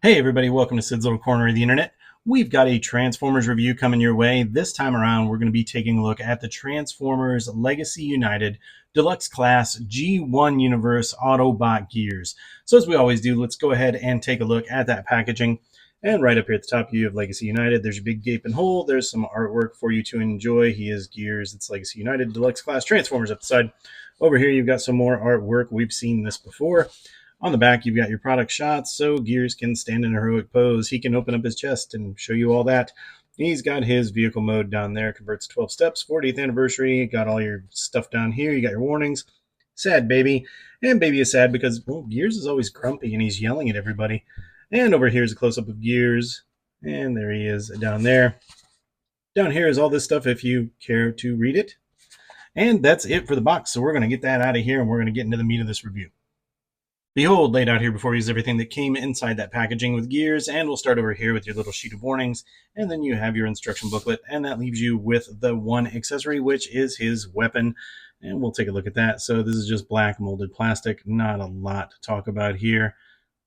Hey everybody, welcome to Sid's Little Corner of the Internet. We've got a Transformers review coming your way. This time around, we're going to be taking a look at the Transformers Legacy United Deluxe-Class G1 Universe Autobot gears. So as we always do, let's go ahead and take a look at that packaging. And right up here at the top, you have Legacy United. There's a big gaping hole. There's some artwork for you to enjoy. He is gears. It's Legacy United Deluxe-Class Transformers up the side. Over here, you've got some more artwork. We've seen this before. On the back, you've got your product shots, so Gears can stand in a heroic pose. He can open up his chest and show you all that. He's got his vehicle mode down there, converts 12 steps, 40th anniversary. Got all your stuff down here. You got your warnings. Sad baby. And baby is sad because, well, Gears is always grumpy and he's yelling at everybody. And over here is a close-up of Gears. And there he is down there. Down here is all this stuff if you care to read it. And that's it for the box. So we're going to get that out of here and we're going to get into the meat of this review. Behold, laid out here before you is everything that came inside that packaging with Gears, and we'll start over here with your little sheet of warnings, and then you have your instruction booklet, and that leaves you with the one accessory, which is his weapon, and we'll take a look at that. So this is just black molded plastic, not a lot to talk about here.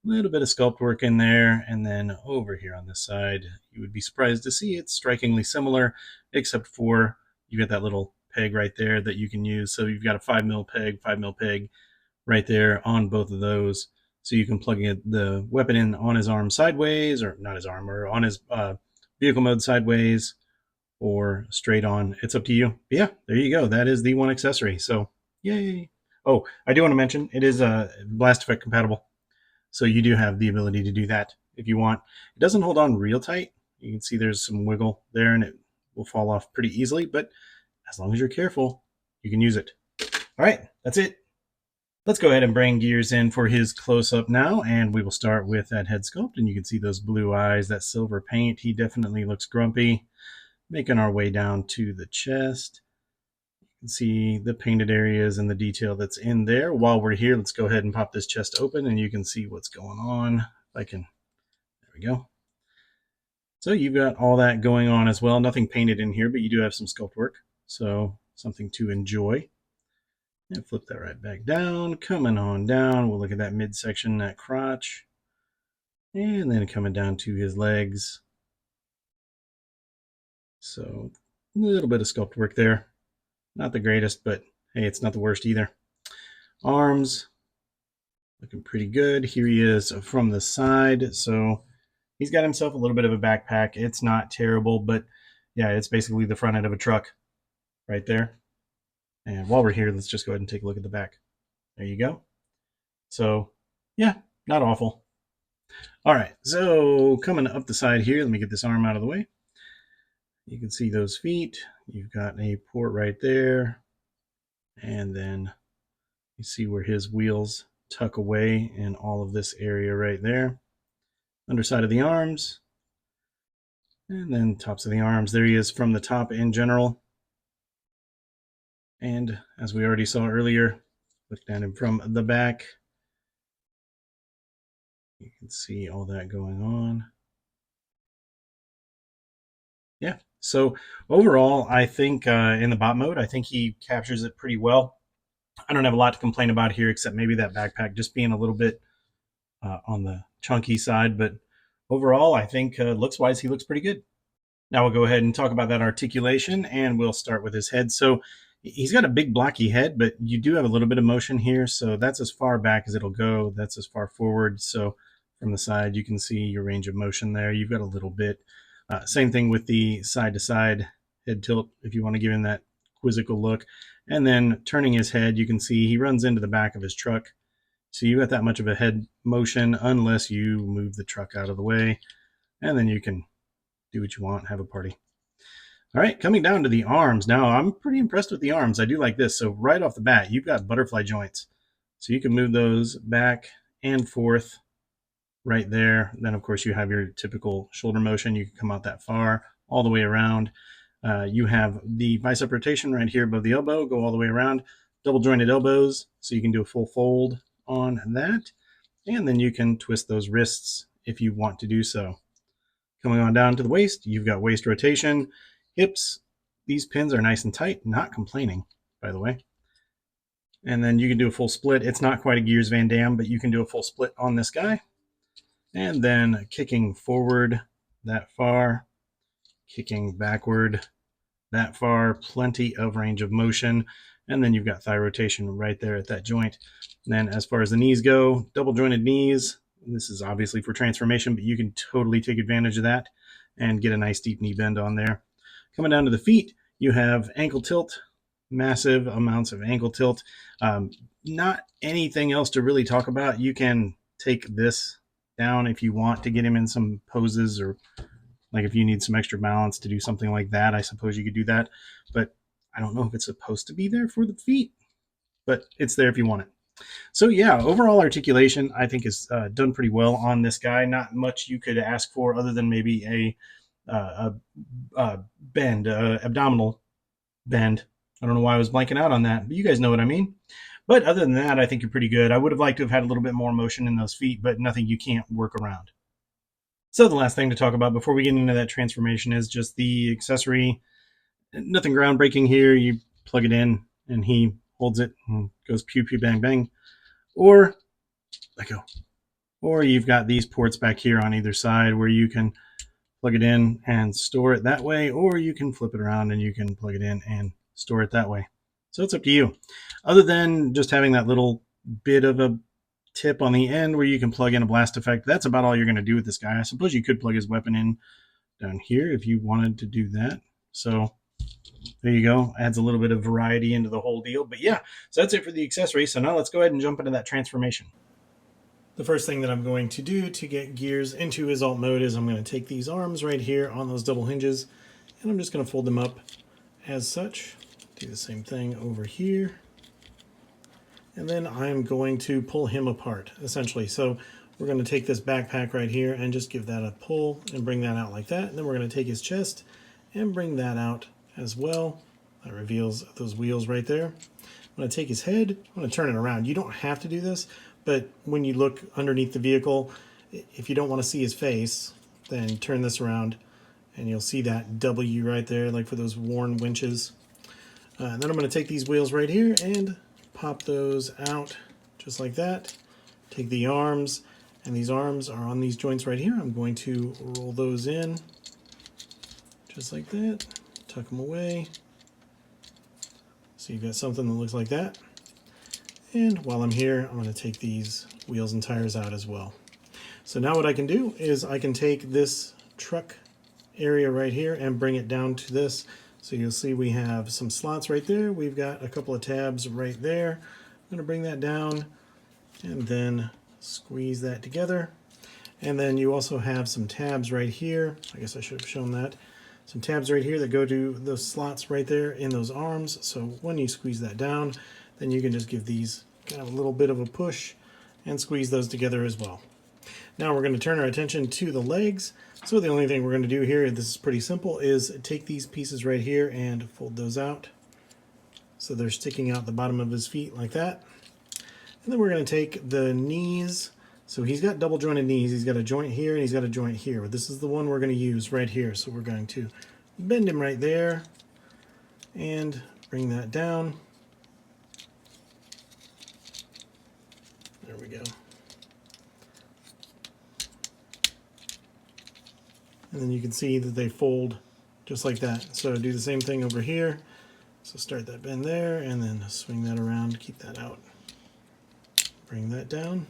A little bit of sculpt work in there, and then over here on this side, you would be surprised to see it's strikingly similar, except for you got that little peg right there that you can use. So you've got a 5mm peg, right there on both of those, so you can plug the weapon in on his arm sideways, or not his arm, or on his vehicle mode sideways, or straight on. It's up to you. But yeah, there you go. That is the one accessory. So yay! Oh, I do want to mention it is blast effect compatible, so you do have the ability to do that if you want. It doesn't hold on real tight. You can see there's some wiggle there, and it will fall off pretty easily. But as long as you're careful, you can use it. All right, that's it. Let's go ahead and bring Gears in for his close-up now, and we will start with that head sculpt, and you can see those blue eyes, that silver paint. He definitely looks grumpy. Making our way down to the chest. You can see the painted areas and the detail that's in there. While we're here, let's go ahead and pop this chest open, and you can see what's going on. If I can, there we go. So you've got all that going on as well. Nothing painted in here, but you do have some sculpt work, so something to enjoy. And flip that right back down, coming on down. We'll look at that midsection, that crotch. And then coming down to his legs. So a little bit of sculpt work there. Not the greatest, but hey, it's not the worst either. Arms, looking pretty good. Here he is from the side. So he's got himself a little bit of a backpack. It's not terrible, but yeah, it's basically the front end of a truck right there. And while we're here, let's just go ahead and take a look at the back. There you go. So, yeah, not awful. All right, so coming up the side here, let me get this arm out of the way. You can see those feet. You've got a port right there. And then you see where his wheels tuck away in all of this area right there. Underside of the arms. And then tops of the arms. There he is from the top in general. And as we already saw earlier, looking at him from the back, you can see all that going on. Yeah, so overall, I think in the bot mode, I think he captures it pretty well. I don't have a lot to complain about here, except maybe that backpack just being a little bit on the chunky side. But overall, I think looks-wise, he looks pretty good. Now we'll go ahead and talk about that articulation, and we'll start with his head. So he's got a big blocky head, but you do have a little bit of motion here. So that's as far back as it'll go. That's as far forward. So from the side, you can see your range of motion there. You've got a little bit. Same thing with the side-to-side head tilt if you want to give him that quizzical look. And then turning his head, you can see he runs into the back of his truck. So you got that much of a head motion unless you move the truck out of the way. And then you can do what you want, have a party. All right, coming down to the arms. Now, I'm pretty impressed with the arms. I do like this. So right off the bat, you've got butterfly joints. So you can move those back and forth right there. Then, of course, you have your typical shoulder motion. You can come out that far, all the way around. You have the bicep rotation right here above the elbow, go all the way around. Double jointed elbows, so you can do a full fold on that. And then you can twist those wrists if you want to do so. Coming on down to the waist, you've got waist rotation, hips. These pins are nice and tight, not complaining, by the way. And then you can do a full split. It's not quite a Gears Van Damme, but you can do a full split on this guy. And then kicking forward that far, kicking backward that far, plenty of range of motion. And then you've got thigh rotation right there at that joint. And then as far as the knees go, double jointed knees. This is obviously for transformation, but you can totally take advantage of that and get a nice deep knee bend on there. Coming down to the feet, you have ankle tilt, massive amounts of ankle tilt. Not anything else to really talk about. You can take this down if you want to get him in some poses, or like if you need some extra balance to do something like that, I suppose you could do that. But I don't know if it's supposed to be there for the feet, but it's there if you want it. So yeah, overall articulation I think is done pretty well on this guy. Not much you could ask for other than maybe a bend, abdominal bend. I don't know why I was blanking out on that, but you guys know what I mean. But other than that, I think you're pretty good. I would have liked to have had a little bit more motion in those feet, but nothing you can't work around. So the last thing to talk about before we get into that transformation is just the accessory. Nothing groundbreaking here. You plug it in and he holds it and goes pew pew bang bang. Or let go. Or you've got these ports back here on either side where you can plug it in and store it that way, or you can flip it around and you can plug it in and store it that way. So it's up to you. Other than just having that little bit of a tip on the end where you can plug in a blast effect, that's about all you're going to do with this guy. I suppose you could plug his weapon in down here if you wanted to do that. So there you go. Adds a little bit of variety into the whole deal. But yeah, so that's it for the accessory. So now let's go ahead and jump into that transformation. The first thing that I'm going to do to get Gears into his alt mode is I'm going to take these arms right here on those double hinges, and I'm just going to fold them up as such. Do the same thing over here. And then I'm going to pull him apart, essentially. So we're going to take this backpack right here and just give that a pull and bring that out like that. And then we're going to take his chest and bring that out as well. That reveals those wheels right there. I'm going to take his head. I'm going to turn it around. You don't have to do this, but when you look underneath the vehicle, if you don't want to see his face, then turn this around and you'll see that W right there, like for those worn winches. And then I'm going to take these wheels right here and pop those out just like that. Take the arms, and these arms are on these joints right here. I'm going to roll those in just like that. Tuck them away. So you've got something that looks like that. And while I'm here, I'm going to take these wheels and tires out as well. So now what I can do is I can take this truck area right here and bring it down to this. So you'll see we have some slots right there. We've got a couple of tabs right there. I'm going to bring that down and then squeeze that together. And then you also have some tabs right here. I guess I should have shown that. Some tabs right here that go to those slots right there in those arms. So when you squeeze that down, then you can just give these kind of a little bit of a push and squeeze those together as well. Now we're going to turn our attention to the legs. So the only thing we're going to do here, this is pretty simple, is take these pieces right here and fold those out. So they're sticking out the bottom of his feet like that. And then we're going to take the knees. So he's got double jointed knees. He's got a joint here and he's got a joint here. But this is the one we're going to use right here. So we're going to bend him right there and bring that down. There we go. And then you can see that they fold just like that. So do the same thing over here. So start that bend there and then swing that around, keep that out. Bring that down.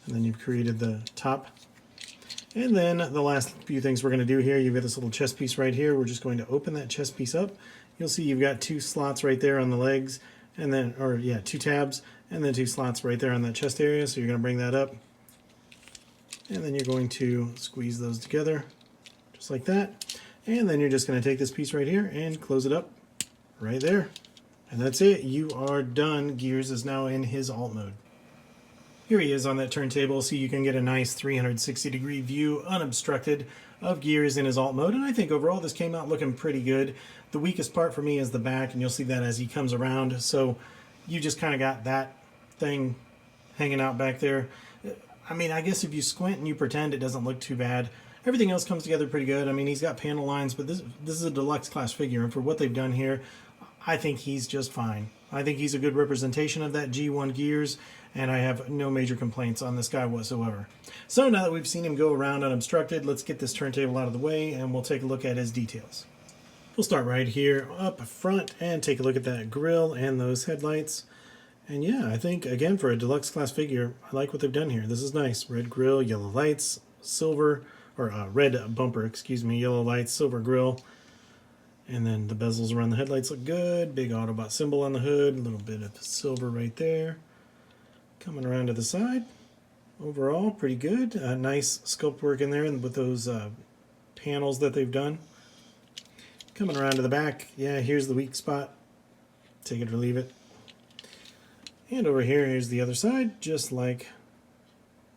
And then you've created the top. And then the last few things we're going to do here, you've got this little chest piece right here. We're just going to open that chest piece up. You'll see you've got two slots right there on the legs, and then, or yeah, two tabs, and then two slots right there on that chest area. So you're going to bring that up. And then you're going to squeeze those together. Just like that. And then you're just going to take this piece right here and close it up right there. And that's it. You are done. Gears is now in his alt mode. Here he is on that turntable, so you can get a nice 360-degree view, unobstructed, of Gears in his alt mode. And I think overall this came out looking pretty good. The weakest part for me is the back, and you'll see that as he comes around. So you just kind of got that thing hanging out back there. I mean, I guess if you squint and you pretend, it doesn't look too bad. Everything else comes together pretty good. I mean, he's got panel lines, but this is a deluxe class figure, and for what they've done here, I think he's just fine. I think he's a good representation of that G1 Gears, and I have no major complaints on this guy whatsoever. So now that we've seen him go around unobstructed, let's get this turntable out of the way and we'll take a look at his details. We'll start right here up front and take a look at that grille and those headlights. And yeah, I think, again, for a deluxe class figure, I like what they've done here. This is nice. Red grille, yellow lights, silver, or red bumper, excuse me, yellow lights, silver grille. And then the bezels around the headlights look good. Big Autobot symbol on the hood. A little bit of silver right there. Coming around to the side. Overall, pretty good. Nice sculpt work in there with those panels that they've done. Coming around to the back. Yeah, here's the weak spot. Take it or leave it. And over here, here's the other side, just like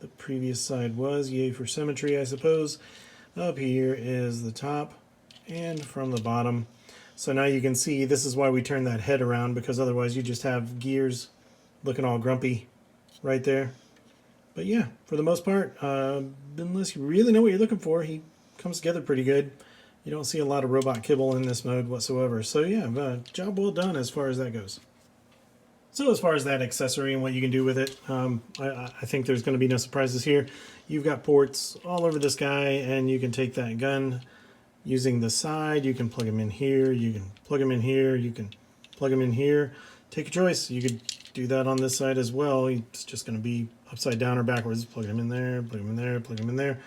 the previous side was. Yay for symmetry, I suppose. Up here is the top. And from the bottom. So now you can see this is why we turn that head around, because otherwise you just have Gears looking all grumpy right there. But yeah, for the most part, unless you really know what you're looking for, he comes together pretty good. You don't see a lot of robot kibble in this mode whatsoever. So yeah, job well done as far as that goes. So as far as that accessory and what you can do with it, I think there's going to be no surprises here. You've got ports all over this guy, and you can take that gun using the side. You can plug them in here, you can plug them in here, you can plug them in here. Take a choice. You could do that on this side as well. It's just going to be upside down or backwards. Plug them in there, plug them in there, plug them in there.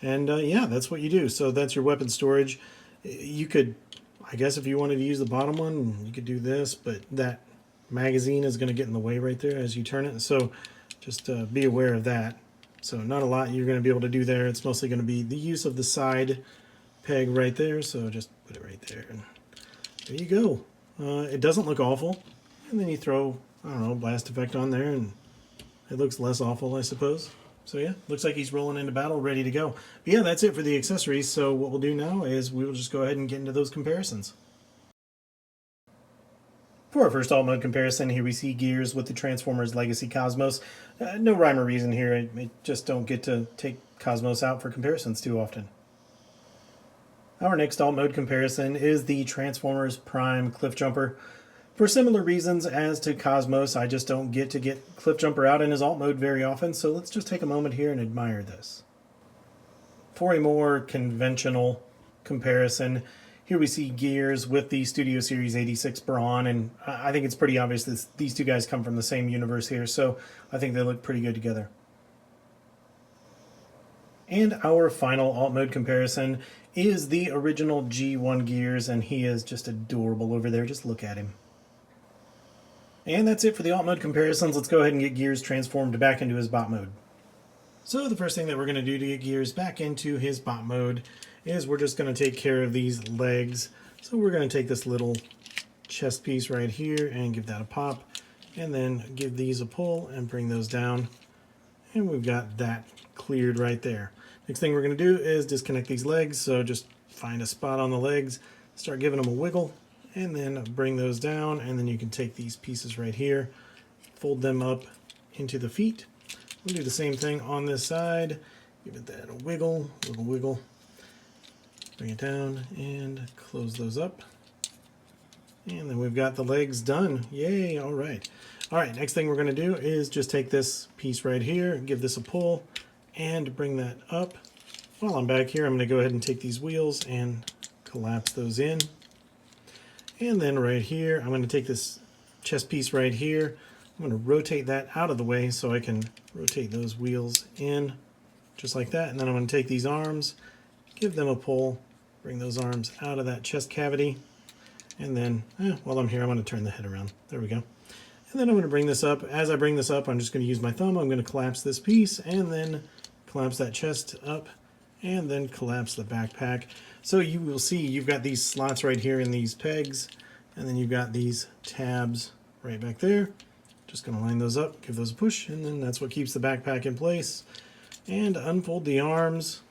And yeah, that's what you do. So that's your weapon storage. You could, I guess if you wanted to use the bottom one, you could do this, but that magazine is going to get in the way right there as you turn it. So just be aware of that. So not a lot you're going to be able to do there. It's mostly going to be the use of the side peg right there, so just put it right there, and there you go. It doesn't look awful, and then you throw, I don't know, blast effect on there, and it looks less awful, I suppose. So yeah, looks like he's rolling into battle, ready to go. But yeah, that's it for the accessories, so what we'll do now is we will just go ahead and get into those comparisons. For our first alt mode comparison, here we see Gears with the Transformers Legacy Cosmos. No rhyme or reason here, I just don't get to take Cosmos out for comparisons too often. Our next alt mode comparison is the Transformers Prime Cliffjumper. For similar reasons as to Cosmos, I just don't get Cliffjumper out in his alt mode very often, so let's just take a moment here and admire this. For a more conventional comparison, here we see Gears with the Studio Series 86 Brawn, and I think it's pretty obvious that these two guys come from the same universe here, so I think they look pretty good together. And our final alt mode comparison is the original G1 Gears, and he is just adorable over there. Just look at him. And that's it for the alt mode comparisons. Let's go ahead and get Gears transformed back into his bot mode. So the first thing that we're going to do to get Gears back into his bot mode is we're just going to take care of these legs. So we're going to take this little chest piece right here and give that a pop, and then give these a pull and bring those down. And we've got that cleared right there. Next thing we're going to do is disconnect these legs, so just find a spot on the legs, start giving them a wiggle, and then bring those down, and then you can take these pieces right here, fold them up into the feet. We'll do the same thing on this side, give it that a wiggle, wiggle, wiggle, bring it down, and close those up. And then we've got the legs done. Yay, all right. All right, next thing we're going to do is just take this piece right here, give this a pull, and bring that up. While I'm back here, I'm going to go ahead and take these wheels and collapse those in. And then right here, I'm going to take this chest piece right here. I'm going to rotate that out of the way so I can rotate those wheels in just like that. And then I'm going to take these arms, give them a pull, bring those arms out of that chest cavity. And then, while I'm here, I'm going to turn the head around. There we go. And then I'm going to bring this up. As I bring this up, I'm just going to use my thumb. I'm going to collapse this piece and then collapse that chest up and then collapse the backpack. So you will see you've got these slots right here in these pegs, and then you've got these tabs right back there. Just going to line those up, give those a push, and then that's what keeps the backpack in place. And unfold the arms.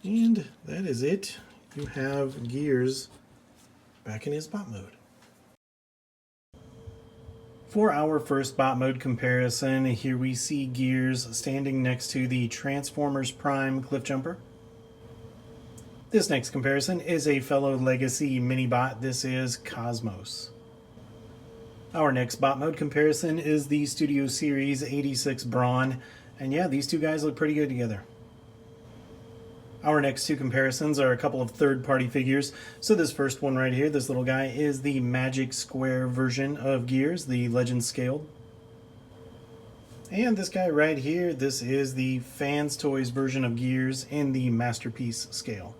And that is it. You have Gears back in his bot mode. For our first bot mode comparison, here we see Gears standing next to the Transformers Prime Cliffjumper. This next comparison is a fellow Legacy mini bot. This is Cosmos. Our next bot mode comparison is the Studio Series 86 Brawn, and yeah, these two guys look pretty good together. Our next two comparisons are a couple of third-party figures. So this first one right here, this little guy, is the Magic Square version of Gears, the Legend Scaled. And this guy right here, this is the Fans Toys version of Gears in the Masterpiece scale.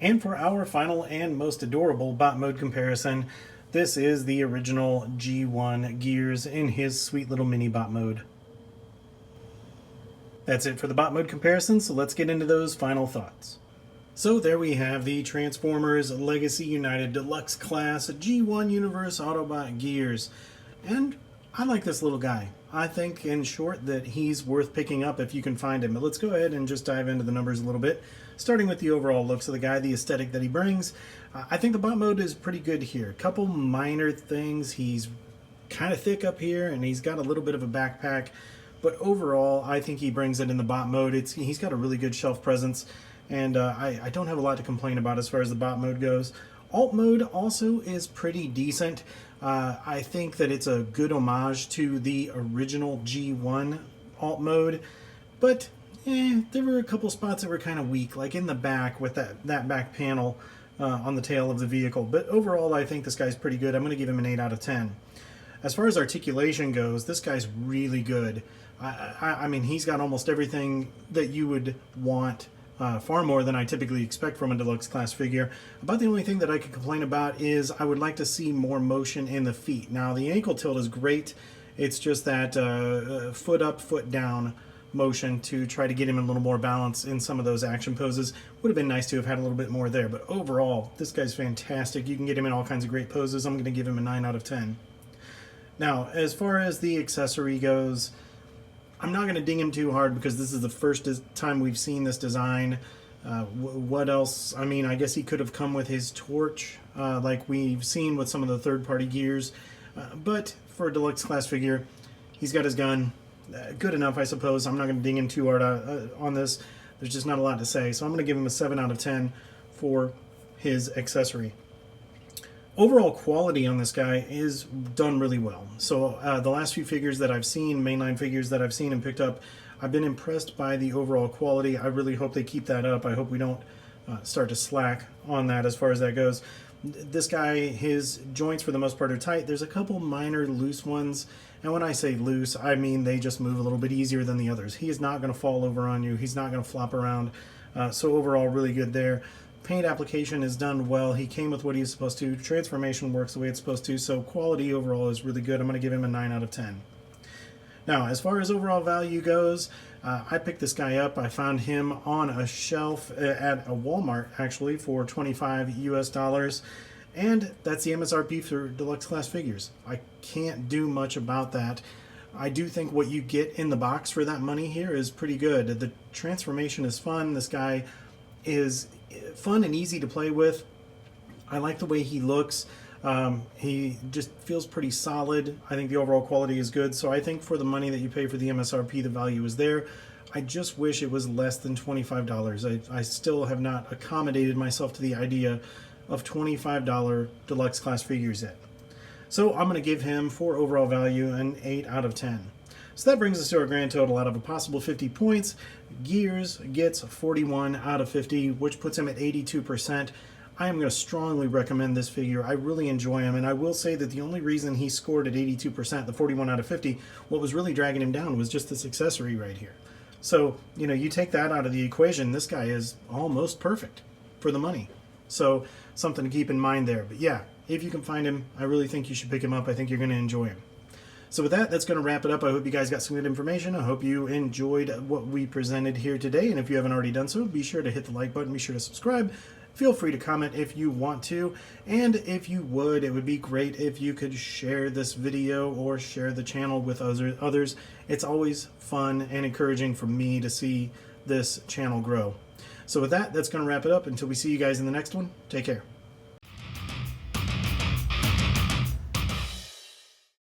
And for our final and most adorable bot mode comparison, this is the original G1 Gears in his sweet little mini bot mode. That's it for the bot mode comparison, so let's get into those final thoughts. So there we have the Transformers Legacy United Deluxe Class G1 Universe Autobot Gears. And I like this little guy. I think, in short, that he's worth picking up if you can find him. But let's go ahead and just dive into the numbers a little bit. Starting with the overall looks of the guy, the aesthetic that he brings. I think the bot mode is pretty good here. A couple minor things. He's kind of thick up here, and he's got a little bit of a backpack. But overall, I think he brings it in the bot mode. He's got a really good shelf presence, and I don't have a lot to complain about as far as the bot mode goes. Alt mode also is pretty decent. I think that it's a good homage to the original G1 alt mode, but there were a couple spots that were kind of weak, like in the back with that back panel on the tail of the vehicle. But overall, I think this guy's pretty good. I'm going to give him an 8 out of 10. As far as articulation goes, this guy's really good. I mean, he's got almost everything that you would want, far more than I typically expect from a deluxe class figure. About the only thing that I could complain about is I would like to see more motion in the feet. Now, the ankle tilt is great. It's just that foot up, foot down motion to try to get him a little more balance in some of those action poses. Would have been nice to have had a little bit more there, but overall, this guy's fantastic. You can get him in all kinds of great poses. I'm going to give him a 9 out of 10. Now, as far as the accessory goes, I'm not going to ding him too hard because this is the first time we've seen this design. What else? I mean, I guess he could have come with his torch, like we've seen with some of the third-party gears. But for a deluxe class figure, he's got his gun. Good enough, I suppose. I'm not going to ding him too hard on this. There's just not a lot to say. So I'm going to give him a 7 out of 10 for his accessory. Overall quality on this guy is done really well. So the last few figures that I've seen, mainline figures that I've seen and picked up, I've been impressed by the overall quality. I really hope they keep that up. I hope we don't start to slack on that as far as that goes. This guy, his joints for the most part are tight. There's a couple minor loose ones, and when I say loose, I mean they just move a little bit easier than the others. He is not going to fall over on you. He's not going to flop around. So overall, really good there. Paint application is done well. He came with what he's supposed to. Transformation works the way it's supposed to, so quality overall is really good. I'm going to give him a 9 out of 10. Now, as far as overall value goes, I picked this guy up. I found him on a shelf at a Walmart, actually, for $25 US, and that's the MSRP for deluxe class figures. I can't do much about that. I do think what you get in the box for that money here is pretty good. The transformation is fun. This guy is fun and easy to play with. I like the way he looks. He just feels pretty solid. I think the overall quality is good. So I think for the money that you pay for the MSRP, the value is there. I just wish it was less than $25. I still have not accommodated myself to the idea of $25 deluxe class figures yet. So I'm going to give him, for overall value, an 8 out of 10. So that brings us to our grand total. Out of a possible 50 points, Gears gets 41 out of 50, which puts him at 82%. I am going to strongly recommend this figure. I really enjoy him, and I will say that the only reason he scored at 82%, the 41 out of 50, what was really dragging him down was just this accessory right here. So, you know, you take that out of the equation, this guy is almost perfect for the money. So, something to keep in mind there. But yeah, if you can find him, I really think you should pick him up. I think you're going to enjoy him. So with that, that's going to wrap it up. I hope you guys got some good information. I hope you enjoyed what we presented here today. And if you haven't already done so, be sure to hit the like button. Be sure to subscribe. Feel free to comment if you want to. And if you would, it would be great if you could share this video or share the channel with others. It's always fun and encouraging for me to see this channel grow. So with that, that's going to wrap it up. Until we see you guys in the next one, take care.